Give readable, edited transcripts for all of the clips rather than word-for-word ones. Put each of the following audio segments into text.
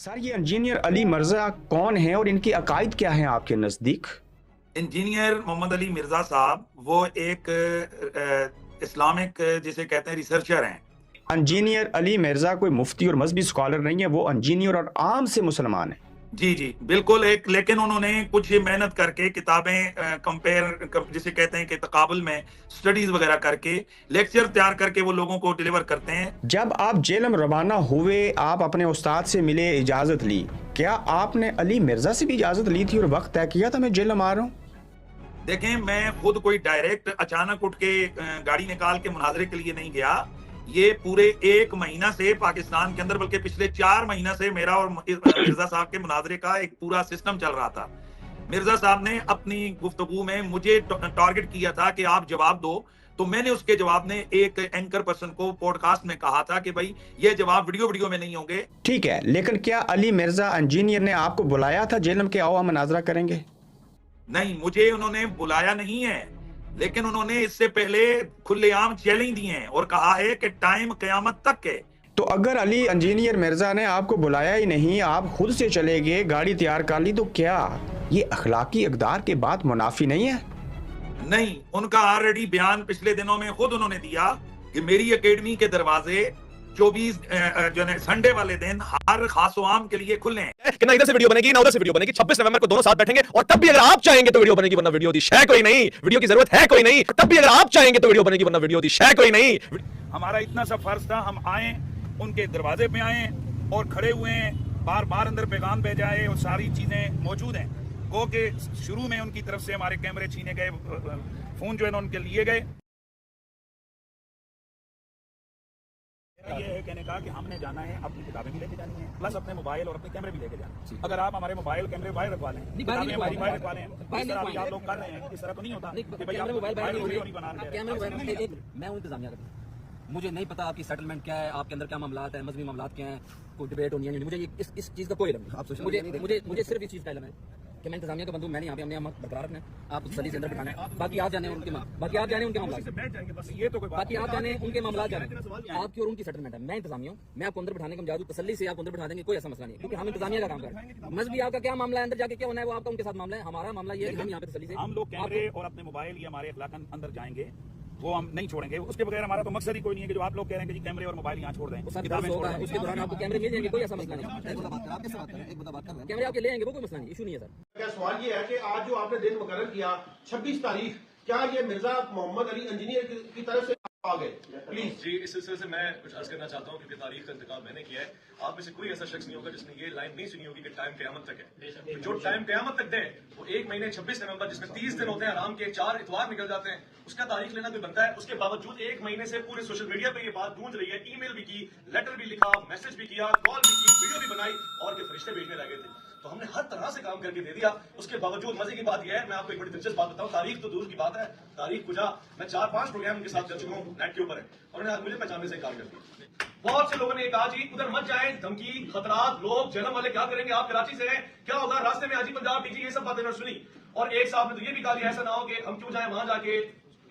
Sir, ये engineer Ali Mirza कौन है और इनकी अकायद क्या है आपके नज़दीक? इंजीनियर मोहम्मद अली मिर्जा साहब वो एक इस्लामिक जिसे कहते हैं रिसर्चर हैं। इंजीनियर अली मिर्ज़ा कोई मुफ्ती और मजहबी स्कॉलर नहीं है, वो इंजीनियर और आम से मुसलमान है। जी जी बिल्कुल। एक लेकिन उन्होंने कुछ मेहनत करके किताबें कंपेयर जिसे कहते हैं कि तकाबुल में स्टडीज वगैरह करके लेक्चर तैयार करके वो लोगों को डिलीवर करते हैं। जब आप जेलम रवाना हुए, आप अपने उस्ताद से मिले, इजाज़त ली, क्या आपने अली मिर्ज़ा से भी इजाज़त ली थी और वक्त तय किया था मैं जेलम आ रहा हूँ? देखें, मैं खुद कोई डायरेक्ट अचानक उठ के गाड़ी निकाल के मुनाजरे के लिए नहीं गया। ये पूरे 1 महीना से पाकिस्तान के अंदर, बल्कि पिछले 4 महीना से मेरा और मिर्जा साहब के मुनाजरे का एक पूरा सिस्टम चल रहा था। मिर्जा साहब ने अपनी गुफ्तगू में मुझे टारगेट किया था कि आप जवाब दो, तो मैंने उसके जवाब में एक एंकर पर्सन को पॉडकास्ट में कहा था कि भाई ये जवाब वीडियो में नहीं होंगे। ठीक है, लेकिन क्या अली मिर्ज़ा इंजीनियर ने आपको बुलाया था जेलम के आओ हम मुनाजरा करेंगे? नहीं, मुझे उन्होंने बुलाया नहीं है, लेकिन उन्होंने इससे पहले खुलेआम चैलेंज दिए हैं और कहा है कि टाइम कयामत तक है। तो अगर अली इंजीनियर मिर्ज़ा ने आपको बुलाया ही नहीं, आप खुद से चले गए, गाड़ी तैयार कर ली, तो क्या ये अखलाकी इक़दार के बाद मुनाफी नहीं है? नहीं, उनका ऑलरेडी बयान पिछले दिनों में खुद उन्होंने दिया कि मेरी एकेडमी के दरवाजे 24 जो है संडे वाले दिन हर खास आम के लिए खुले हैं। कि ना इधर से वीडियो बनेगी ना उधर से वीडियो बनेगी। 26 नवंबर को दोनों साथ बैठेंगे और तब भी अगर आप चाहेंगे तो वीडियो बनेगी, वरना वीडियो दी शय कोई नहीं। वीडियो की जरूरत है कोई नहीं, तब भी अगर आप चाहेंगे तो वीडियो बनेगी, वरना वीडियो दी शय कोई नहीं। हमारा इतना सा फर्ज था, हम आए, उनके दरवाजे पे आए और खड़े हुए हैं, बार बार अंदर पैगाम भेजा है और सारी चीजें मौजूद हैं। गो के शुरू में उनकी तरफ से हमारे कैमरे छीने गए, फोन जो है उनके लिए गए। ये है कहने का कि हमने जाना है, अपनी किताबें भी लेके जानी है, प्लस अपने मोबाइल और अपने कैमरे भी लेके जाना है। अगर आप हमारे मोबाइल कैमरे बाहर रखवा लें, किताबें हमारी बाहर रखवा लें, इस तरह आप लोग कर रहे हैं, इस तरह तो नहीं होता कि भाई आप मोबाइल बाहर नहीं बना रहे हैं। मैं हूं इंतजामिया का, मुझे नहीं पता आपकी सेटलमेंट क्या है, आपके अंदर क्या मामलात है, मजहबी मामलात क्या है, कोई डिबेट होनी है, मुझे इस चीज का कोई इल्म नहीं। मुझे सिर्फ इस चीज का इल्म है कि मैं इंतजामिया का बंदू, मैंने यहाँ पे हमने बरकरार रखना है, आप सदी से अंदर बिठाना है, बाकी आप जाने उनके मामला, बाकी आप जाने उनके मामला, बाकी आप जाने उनके मामला जाने, आपकी और उनकी सेटलमेंट है। मैं इंतजामिया हूँ, मैं आपको अंदर बिठाने का मजादू तसल्ली से आपको अंदर बिठा देंगे, कोई ऐसा मसला नहीं है, क्योंकि हम इंतजामिया का काम कर रहे हैं। मजहबी आपका क्या मामला है, अंदर जाके क्या होना है वो आपका उनके साथ मामला है। हमारा मामला ये है कि हम यहाँ पे तसल्ली से हम लोग कैमरे और अपने मोबाइल या हमारे अखलाकन अंदर जाएंगे, वो हम नहीं छोड़ेंगे। उसके बगैर हमारा तो मकसद ही कोई नहीं है कि जो आप लोग कह रहे हैं कि जी कैमरे और मोबाइल यहाँ छोड़ दें, किताबें छोड़ दें। उसके दौरान आपको कैमरे मिल जाएंगे, कोई ऐसा मसला नहीं, कैमरे आपके ले आएंगे, वो कोई मसला नहीं, इशू नहीं है सर। क्या सवाल ये है कि आज जो आपने दिन मुकर्रर किया 26 तारीख, क्या ये मिर्जा मोहम्मद अली इंजीनियर की तरफ से आ गए? प्लीज जी, इस सिलसिले से मैं कुछ अर्ज करना चाहता हूँ, क्योंकि तारीख का इंतकाल मैंने किया है। आप में से कोई ऐसा शख्स नहीं होगा जिसने ये लाइन नहीं सुनी होगी कि टाइम कयामत तक है। जो टाइम कयामत तक दे वो 1 महीने 26 नवंबर, जिसमें 30 दिन होते हैं आराम के, 4 इतवार निकल जाते हैं, उसका तारीख लेना कोई बनता है। उसके बावजूद 1 महीने से पूरे सोशल मीडिया पे ये बात गूंज रही है, ईमेल भी की, लेटर भी लिखा, मैसेज भी किया, कॉल भी की, वीडियो भी बनाई, और के फरिश्ते भेजने लगे थे। तो हमने हर तरह से काम करके दे दिया। उसके बावजूद मजे की बात यह है, मैं आपको एक बड़ी दिलचस्प बात बताऊं, तारीख तो दूर की बात है, तारीख कुजा मैं 4-5 प्रोग्राम उनके साथ कर चुका हूं नेट के ऊपर है, और उन्होंने मुझे पहचानने से इनकार कर दिया। बहुत से लोगों ने कहा जी उधर मत जाए, धमकी, खतरात, लोग जन्म वाले क्या करेंगे, आप कराची से हैं, क्या होगा रास्ते में, हाजी पंजाब डीजी, ये सब बातें मैंने सुनी। और एक साहब ने तो ये भी कहा ऐसा ना हो कि हम क्यों जाए वहां जाके,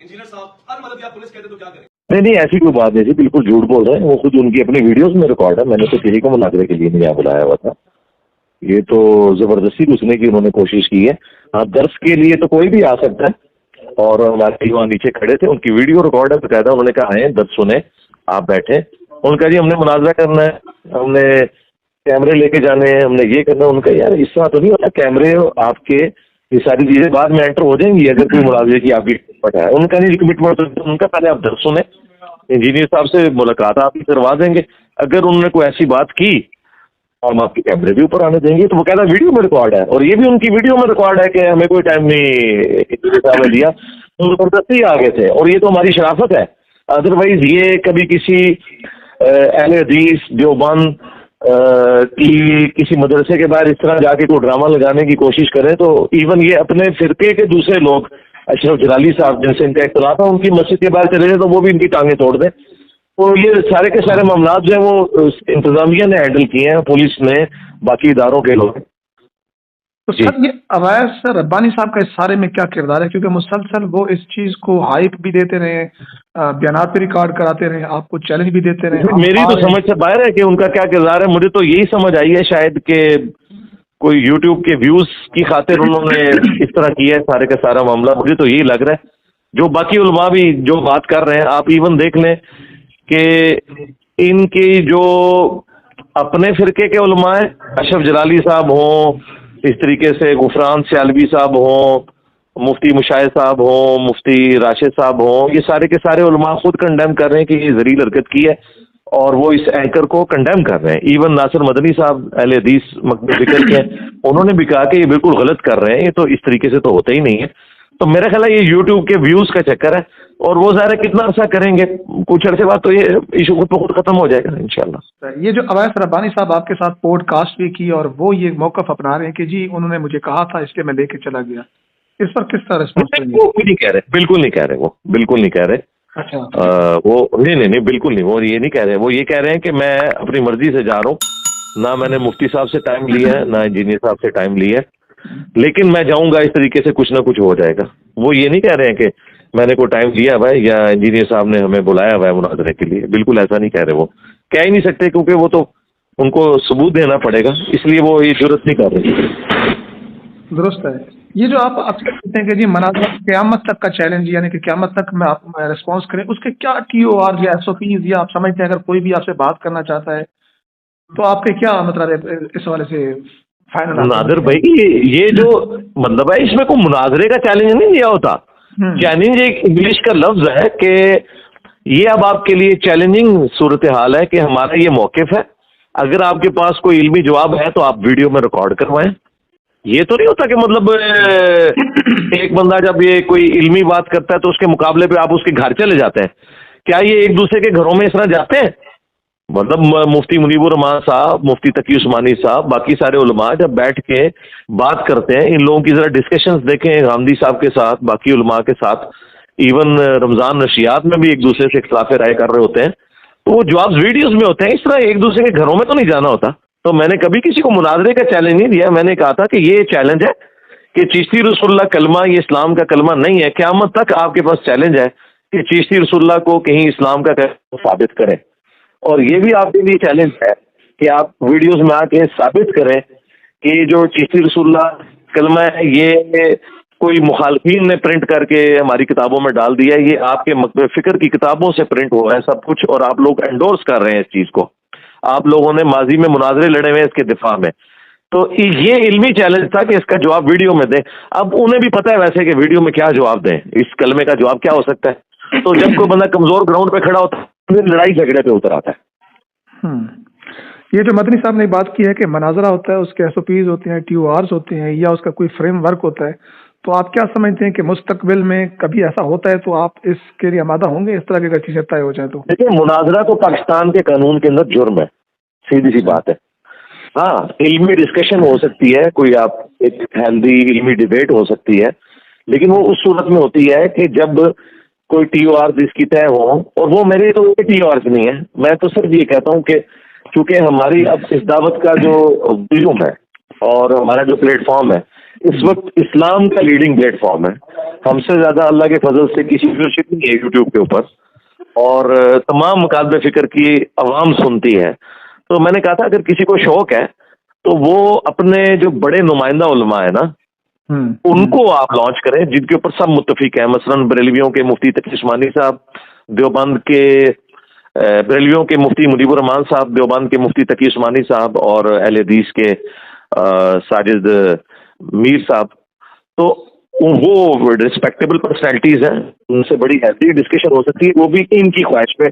इंजीनियर साहब हर मदद या पुलिस कहते तो क्या करें। नहीं, ऐसी कोई बात नहीं थी, बिल्कुल झूठ बोल रहे हैं वो, खुद उनकी अपनी वीडियोस में रिकॉर्ड है। मैंने तो किसी को मुनाजरे के लिए नहीं यहाँ बुलाया हुआ था, ये तो जबरदस्ती घुसने की उन्होंने कोशिश की है। हाँ, दर्श के लिए तो कोई भी आ सकता है, और हमारे वहाँ नीचे खड़े थे, उनकी वीडियो रिकॉर्ड है बकायदा। उन्होंने कहा है दर्श सुने, आप बैठे, उनका जी हमने मुनाजरा करना है, हमने कैमरे लेके जाने हैं, हमने ये करना है। उनका यार इस तरह तो नहीं होता, कैमरे आपके ये सारी चीजें बाद में एंटर हो जाएंगी अगर कोई मुनाजरे की आपकी कमिटमेंट है। उनका नहीं कमिटमेंट, तो उनका पहले आप दर्श सुने, इंजीनियर साहब से मुलाकात आप करवा देंगे। अगर उन्होंने कोई ऐसी बात की और हम आपके कैमरे भी ऊपर आने देंगे, तो वो कहता वीडियो में रिकॉर्ड है, और ये भी उनकी वीडियो में रिकॉर्ड है कि हमें कोई टाइम नहीं दिया, तो जबरदस्ती आ गए थे, और ये तो हमारी शराफत है। अदरवाइज ये कभी किसी अहले हदीस देवबंद की किसी मदरसे के बाहर इस तरह जाके कोई ड्रामा लगाने की कोशिश करें, तो इवन ये अपने फिरके के दूसरे लोग, अशरफ जलाली साहब जैसे इनका इख्तलाफ है, उनकी मस्जिद के बाहर चले जाए तो वो भी इनकी टांगें तोड़ दें। तो ये सारे के सारे मामला जो है वो इंतजामिया ने हैंडल किए हैं, पुलिस ने, बाकी इदारों के लोग। तो सर ये अवैस रब्बानी साहब का इस सारे में क्या किरदार है, क्योंकि मुसलसल वो इस चीज को हाइप भी देते रहे, बयानात भी रिकॉर्ड कराते रहे, आपको चैलेंज भी देते रहे। मेरी तो समझ से बाहर है कि उनका क्या किरदार है। मुझे तो यही समझ आई है शायद कि कोई यूट्यूब के व्यूज की खातिर उन्होंने इस तरह किया है सारे का सारा मामला। मुझे तो यही लग रहा है। जो बाकी उलमा भी जो बात कर रहे हैं, आप इवन देख लें कि इनकी जो अपने फिरके के उलमा हैं, अशरफ जलाली साहब हों, इस तरीके से गुफरान सियालवी साहब हों, मुफ्ती मुशाहिद साहब हों, मुफ्ती राशिद साहब हों, ये सारे के सारे उलमा खुद कंडेम कर रहे हैं कि ये जलील हरकत की है और वो इस एंकर को कंडेम कर रहे हैं। इवन नासिर मदनी साहब अहले हदीस मकतब फिक्र के हैं, उन्होंने भी कहा कि ये बिल्कुल गलत कर रहे हैं, ये तो इस तरीके से तो होता ही नहीं है। तो मेरा ख्याल है ये यूट्यूब के व्यूज का चक्कर है और वो ज़ाहिर कितना अर्सा करेंगे, कुछ अर्से बाद तो ये इशू खुद ब खुद खत्म हो जाएगा इंशाल्लाह। ये जो अवैस रब्बानी साहब आपके साथ पॉडकास्ट भी की और वो ये मौकफ अपना रहे हैं कि जी उन्होंने मुझे कहा था इसलिए मैं लेके चला गया, इस पर किस तरह रिस्पॉन्स? वो नहीं कह रहे, बिल्कुल नहीं कह रहे, वो बिल्कुल नहीं कह रहे। अच्छा। वो नहीं बिल्कुल नहीं, वो ये नहीं कह रहे। वो ये कह रहे हैं कि मैं अपनी मर्जी से जा रहा हूँ, ना मैंने मुफ्ती साहब से टाइम लिया है, ना इंजीनियर साहब से टाइम लिया है, लेकिन मैं जाऊंगा इस तरीके से कुछ ना कुछ हो जाएगा। वो ये नहीं कह रहे हैं कि मैंने कोई टाइम लिया हुआ है या इंजीनियर साहब ने हमें बुलाया हुआ है मुनाजरे के लिए, बिल्कुल ऐसा नहीं कह रहे। वो कह ही नहीं सकते क्योंकि वो तो उनको सबूत देना पड़ेगा, इसलिए वो ये जरूरत नहीं कर रहे। दुरुस्त है। ये जो आप अक्सर कहते हैं कि जी मनाज़रा क़यामत तक का चैलेंज, यानी कि क़यामत तक में आप रिस्पॉन्स करें, उसके क्या TOR या SOPs या आप समझते हैं अगर कोई भी आपसे बात करना चाहता है तो आपके क्या मतलब है इस हवाले से फाइनल? नादिर भाई ये जो मतलब है इसमें कोई मुनाजरे का चैलेंज नहीं दिया होता। चैलेंज एक इंग्लिश का लफ्ज है कि ये अब आपके लिए चैलेंजिंग सूरत हाल है कि हमारा ये मौक़िफ़ है, अगर आपके पास कोई इल्मी जवाब है तो आप वीडियो में रिकॉर्ड करवाएं। ये तो नहीं होता कि मतलब एक बंदा जब ये कोई इल्मी बात करता है तो उसके मुकाबले पे आप उसके घर चले जाते हैं। क्या ये एक दूसरे के घरों में इस तरह जाते हैं? मतलब मुफ्ती मुनीबुर रहमान साहब, मुफ्ती तकी उस्मानी साहब, बाकी सारे उलमा जब बैठ के बात करते हैं, इन लोगों की जरा डिस्कशंस देखें गांधी साहब के साथ, बाकी उलमा के साथ, इवन रमजान नशियात में भी एक दूसरे से इख्तिलाफ राय कर रहे होते हैं, तो वो जवाब वीडियोज में होते हैं। इस तरह एक दूसरे के घरों में तो नहीं जाना होता। तो मैंने कभी किसी को मुनाजरे का चैलेंज नहीं दिया। मैंने कहा था कि ये चैलेंज है कि चिश्ती रसूलुल्लाह कलमा ये इस्लाम का कलमा नहीं है। क़यामत तक आपके पास चैलेंज है कि चिश्ती रसूलुल्लाह को कहीं इस्लाम का कलमा साबित करें, और ये भी आपके लिए चैलेंज है कि आप वीडियोस में आके साबित करें कि जो चिश्ती रसूलुल्लाह कलमा है ये कोई मुखालफीन ने प्रिंट करके हमारी किताबों में डाल दिया है, ये आपके मकतब फिक्र की किताबों से प्रिंट हुआ है सब कुछ, और आप लोग एंडोर्स कर रहे हैं इस चीज़ को। आप लोगों ने माजी में मुनाजरे लड़े हुए इसके दिफा में। तो ये इल्मी चैलेंज था कि इसका जवाब वीडियो में दें। अब उन्हें भी पता है वैसे कि वीडियो में क्या जवाब दें, इस कलमे का जवाब क्या हो सकता है। तो जब कोई बंदा कमजोर ग्राउंड पे खड़ा होता है फिर लड़ाई झगड़े पे उतर आता है। ये जो मदनी साहब ने बात की है कि मनाजरा होता है, उसके SOPs होते हैं, TORs होते हैं, या उसका कोई फ्रेमवर्क होता है, तो आप क्या समझते हैं कि मुस्तकबिल में कभी ऐसा होता है तो आप इसके लिए आमादा होंगे, इस तरह की अगर चीजें तय हो जाए तो? देखिए, मुनाजरा तो पाकिस्तान के कानून के अंदर जुर्म है, सीधी सी बात है। हाँ, इल्मी डिस्कशन हो सकती है, कोई आप एक हेल्दी इल्मी डिबेट हो सकती है, लेकिन वो उस सूरत में होती है कि जब कोई TORs इसकी तय हो, और वो मेरे तो TORs नहीं है। मैं तो सिर्फ ये कहता हूँ कि चूंकि हमारी अब इस दावत का जो वॉल्यूम है और हमारा जो प्लेटफॉर्म है इस वक्त इस्लाम का लीडिंग प्लेटफॉर्म है, हमसे ज्यादा अल्लाह के फजल से किसी व्यूअरशिप नहीं है यूट्यूब के ऊपर, और तमाम मुकाबले फिक्र की आवाम सुनती है। तो मैंने कहा था अगर किसी को शौक है तो वो अपने जो बड़े नुमाइंदा उलमा है ना उनको आप लॉन्च करें, जिनके ऊपर सब मुत्तफिक है। मसलन बरेलवियों के मुफ्ती तकी उस्मानी साहब, देवबंद के बरेलवियों के मुफ्ती मुनीबुर रहमान साहब, देवबंद के मुफ्ती तकी उस्मानी साहब, और अहले हदीस के साजिद मीर साहब। तो वो रिस्पेक्टेबल पर्सनैलिटीज हैं, उनसे बड़ी हेल्दी डिस्कशन हो सकती है। वो भी इनकी ख्वाहिश पे,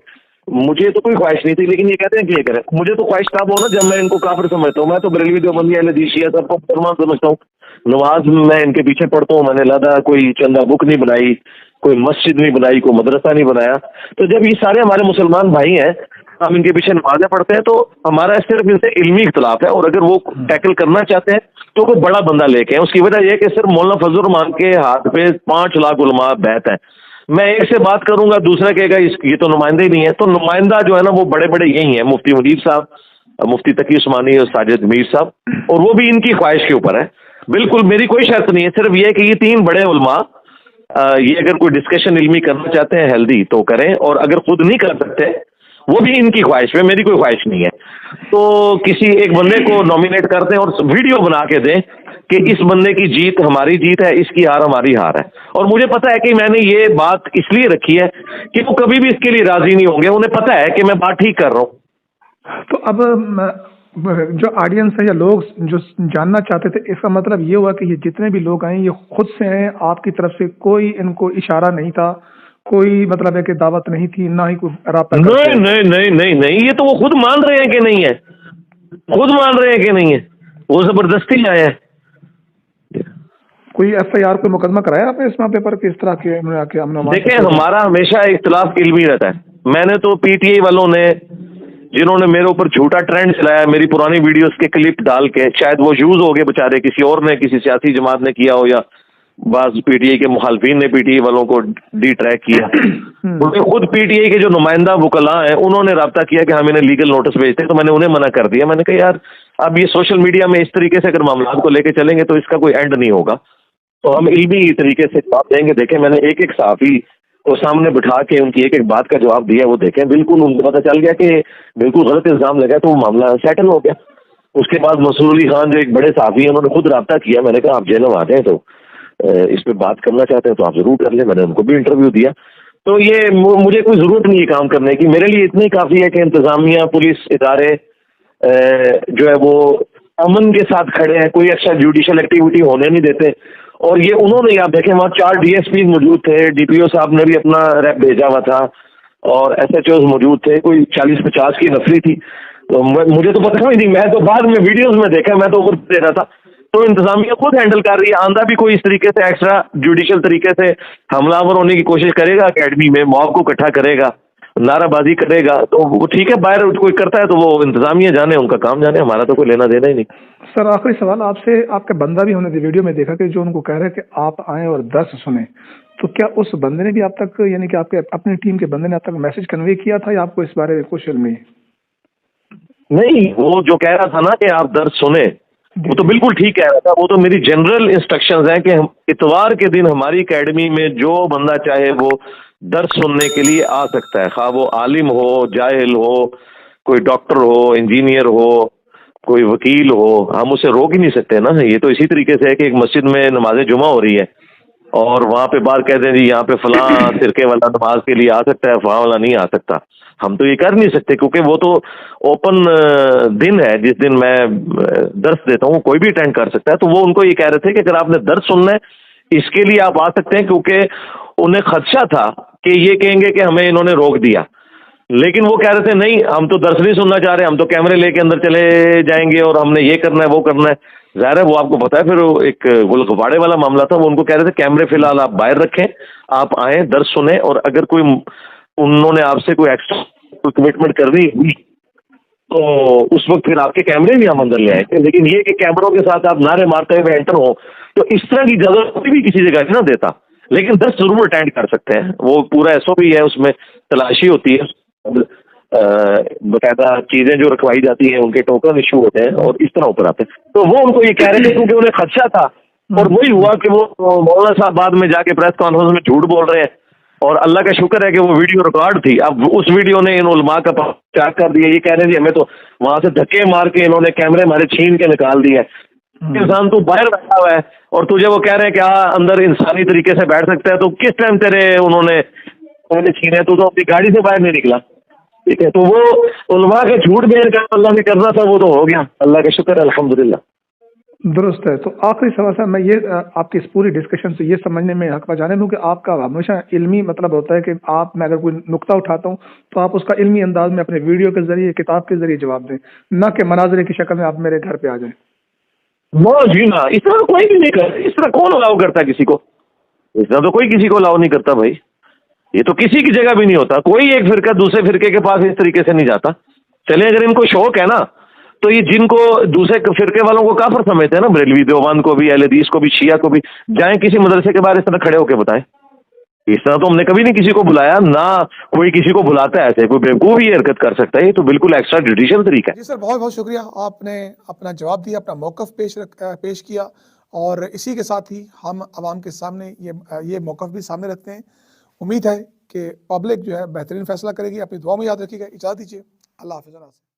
मुझे तो कोई ख्वाहिश नहीं थी, लेकिन ये कहते हैं कि ये करें। मुझे तो ख्वाहिश तब हो ना जब मैं इनको काफिर समझता हूँ। मैं तो बरेलवी देवबंदी अहले हदीस शिया सबको मुसलमान समझता हूँ। नमाज मैं इनके पीछे पढ़ता हूँ, मैंने लादा कोई चंदा बुक नहीं बनाई, कोई मस्जिद नहीं बनाई, कोई मदरसा नहीं बनाया। तो जब ये सारे हमारे मुसलमान भाई हैं, हम इनके पीछे नमाजें पढ़ते हैं, तो हमारा सिर्फ इनसे इल्मी इख्तिलाफ है। और अगर वो टैकल करना चाहते हैं तो कोई बड़ा बंदा लेके आए। उसकी वजह यह कि सिर्फ मौलाना फजलुर रहमान के हाथ पे 5 लाख उलमा बैत हैं। मैं एक से बात करूंगा, दूसरा कहेगा ये तो नुमाइंदा ही नहीं है। तो नुमाइंदा जो है ना वो बड़े बड़े यही हैं, मुफ्ती मुनीब साहब, मुफ्ती तकी उस्मानी और साजिद मीर साहब, और वो भी इनकी ख्वाहिश के ऊपर है। बिल्कुल मेरी कोई शर्त नहीं है, सिर्फ ये है कि ये 3 बड़े उलमा ये अगर कोई डिस्कशन इल्मी करना चाहते हैं हेल्दी तो करें, और अगर खुद नहीं कर सकते वो भी इनकी ख्वाहिश है, मेरी कोई ख्वाहिश नहीं है। तो किसी एक बंदे को नॉमिनेट कर दें और वीडियो बना के दें कि इस बंदे की जीत हमारी जीत है, इसकी हार हमारी हार है। और मुझे पता है कि मैंने ये बात इसलिए रखी है कि वो कभी भी इसके लिए राजी नहीं होंगे, उन्हें पता है कि मैं बात ठीक कर रहा हूँ। तो अब जो ऑडियंस है या लोग जो जानना चाहते थे, इसका मतलब ये हुआ कि ये जितने भी लोग आए ये खुद से हैं, आपकी तरफ से कोई इनको इशारा नहीं था, कोई मतलब है कि दावत नहीं थी, ना ही कोई राब्ता? नहीं नहीं नहीं नहीं नहीं, ये तो वो खुद मान रहे हैं कि नहीं है, खुद मान रहे हैं कि नहीं है, वो जबरदस्ती आए हैं। कोई FIR कोई मुकदमा कराया आपने इस मामले पर, किस तरह के? देखें हमारा हमेशा इख्तिलाफ इल्मी रहता है। मैंने तो PTI वालों ने जिन्होंने मेरे ऊपर झूठा ट्रेंड चलाया, मेरी पुरानी वीडियोस के क्लिप डाल के, शायद वो यूज हो गए बेचारे, किसी और ने, किसी सियासी जमात ने किया हो, या बाज PTI के मुखालफिन ने PTI वालों को डी ट्रैक किया। उन्हें खुद PTI के जो नुमाइंदा वकला हैं उन्होंने रब्ता किया कि हम इन्हें लीगल नोटिस भेजते हैं, तो मैंने उन्हें मना कर दिया। मैंने कहा यार अब ये सोशल मीडिया में इस तरीके से अगर मामला को लेके चलेंगे तो इसका कोई एंड नहीं होगा, तो हम इल्मी तरीके से जवाब देंगे। देखें मैंने एक एक सहाफी को सामने बिठा के उनकी एक एक बात का जवाब दिया, वो देखें बिल्कुल उनको पता चल गया कि बिल्कुल गलत इल्जाम लगा, तो वो मामला सेटल हो गया। उसके बाद मसूद अली खान जो एक बड़े सहाफी हैं उन्होंने खुद रब्ता किया, मैंने कहा आप जेल आते हैं तो इस पे बात करना चाहते हैं तो आप जरूर कर लें, मैंने उनको भी इंटरव्यू दिया। तो ये मुझे कोई जरूरत नहीं है काम करने की, मेरे लिए इतनी काफी है कि इंतजामिया पुलिस इदारे जो है वो अमन के साथ खड़े हैं, कोई एक्स्ट्रा जुडिशियल एक्टिविटी होने नहीं देते। और ये उन्होंने, आप देखें वहाँ 4 DSP मौजूद थे, DPO साहब ने भी अपना रैप भेजा हुआ था, और SHOs मौजूद थे, कोई 40-50 की नफरी थी। तो मुझे तो पता ही नहीं, मैं तो बाद में वीडियोस में देखा, मैं तो ऊपर दे रहा था। तो इंतजामिया खुद हैंडल कर रही है, आंदा भी कोई इस तरीके से एक्स्ट्रा जुडिशियल तरीके से हमलावर होने की कोशिश करेगा अकेडमी में, मॉब को इकट्ठा करेगा, नाराबाजी करेगा, तो वो ठीक है, बाहर कोई करता है तो वो इंतजामिया जाने, उनका काम जाने, हमारा तो कोई लेना देना ही नहीं। सर आखिरी सवाल आपसे, आपका बंदा भी हमने वीडियो में देखा कि जो उनको कह रहे हैं कि आप आए और दर्स सुने, तो क्या उस बंदे ने भी आप तक, यानी कि आपके अपनी टीम के बंदे ने आप तक मैसेज कन्वे किया था, या आपको इस बारे में कुछ इल्म नहीं? वो जो कह रहा था ना कि आप दर्स सुने, वो तो बिल्कुल ठीक कह रहा था, वो तो मेरी जनरल इंस्ट्रक्शंस हैं कि इतवार के दिन हमारी एकेडमी में जो बंदा चाहे वो दर्स सुनने के लिए आ सकता है, खा वो आलिम हो, जाहिल हो, कोई डॉक्टर हो, इंजीनियर हो, कोई वकील हो, हम उसे रोक ही नहीं सकते ना। ये तो इसी तरीके से है कि एक मस्जिद में नमाज जुमा हो रही है और वहां पे बात कहते हैं जी यहाँ पे फलां फिरके वाला नमाज के लिए आ सकता है, फलां वाला नहीं आ सकता। हम तो ये कर नहीं सकते क्योंकि वो तो ओपन दिन है, जिस दिन मैं दर्स देता हूँ कोई भी अटेंड कर सकता है। तो वो उनको ये कह रहे थे कि अगर आपने दर्स सुनना है इसके लिए आप आ सकते हैं, क्योंकि उन्हें खदशा था कि ये कहेंगे कि हमें इन्होंने रोक दिया। लेकिन वो कह रहे थे नहीं, हम तो दर्स नहीं सुनना चाह रहे, हम तो कैमरे लेके अंदर चले जाएंगे और हमने ये करना है वो करना है। ज़ाहिर है वो आपको पता है, फिर एक गुलगुबाड़े वाला मामला था। वो उनको कह रहे थे कैमरे फिलहाल आप बाहर रखें, आप आए दर्स सुने, और अगर कोई उन्होंने आपसे कोई एक्स्ट्रा कमिटमेंट करनी हुई तो उस वक्त फिर आपके कैमरे भी हम अंदर ले आएंगे। लेकिन ये कि कैमरों के साथ आप नारे मारते हुए एंटर हो, तो इस तरह की इजाजत कोई भी किसी जगह नहीं देता। लेकिन दर्स जरूर अटेंड कर सकते हैं, वो पूरा SOP है, उसमें तलाशी होती है, बकायदा चीजें जो रखवाई जाती हैं, उनके टोकन इशू होते हैं और इस तरह ऊपर आते हैं। तो वो उनको ये कह रहे थे क्योंकि उन्हें खदशा था, और वही हुआ कि वो मौलाना साहब बाद में जाके प्रेस कॉन्फ्रेंस में झूठ बोल रहे हैं, और अल्लाह का शुक्र है कि वो वीडियो रिकॉर्ड थी। अब उस वीडियो ने इन उलमा का प्रचार कर दिया। ये कह रहे हैं हमें तो वहां से धक्के मार के इन्होंने कैमरे हमारे छीन के निकाल दिए। इंसान तू बाहर बैठा हुआ है और तुझे वो कह रहे हैं कि अंदर इंसानी तरीके से बैठ सकता है, तो किस टाइम तेरे उन्होंने छीने, तू तो अपनी गाड़ी से बाहर नहीं निकला। ठीक है, तो वो उलमा के झूठ बेर का अल्लाह ने करना था, वो तो हो गया, अल्लाह का शुक्र है, अल्हम्दुलिल्लाह। दुरुस्त है। तो आखिरी सवाल सर, मैं ये आपकी इस पूरी डिस्कशन से ये समझने में हक जाने लूँ कि आपका हमेशा इल्मी मतलब होता है कि आप, मैं अगर कोई नुक्ता उठाता हूँ तो आप उसका इल्मी अंदाज में अपने वीडियो के जरिए, किताब के जरिए जवाब दें, ना कि मनाजरे की शक्ल में आप मेरे घर पे आ जाएं। वो जी ना, इस तरह तो कोई भी नहीं करता। इस तरह कौन अलाउ करता किसी को? इस तरह तो कोई किसी को अलाउ नहीं करता भाई। ये तो किसी की जगह भी नहीं होता। कोई एक फिरका दूसरे फिरके के पास इस तरीके से नहीं जाता। चले अगर इनको शौक है ना, तो ये जिनको दूसरे फिरके वालों को काफिर समझते हैं ना, बरेलवी देवबंद को भी, अहले हदीस को भी, शिया को भी, जाएं किसी मदरसे के बाहर इस तरह खड़े होकर बताएं। इस तरह तो हमने कभी नहीं किसी को बुलाया, ना कोई किसी को बुलाता है। ऐसे कोई बेवकूफ ही हरकत कर सकता है। ये तो बिल्कुल एक्स्ट्रा जुडिशियल तरीका है। जी सर, बहुत बहुत शुक्रिया, आपने अपना जवाब दिया, अपना मौकफ पेश किया। और इसी के साथ ही हम आवाम के सामने ये मौक़िफ़ भी सामने रखते हैं। उम्मीद है कि पब्लिक जो है बेहतरीन फैसला करेगी। अपनी दुआ में याद रखिएगा। इजाज़त दीजिए। अल्लाह हाफ़िज़।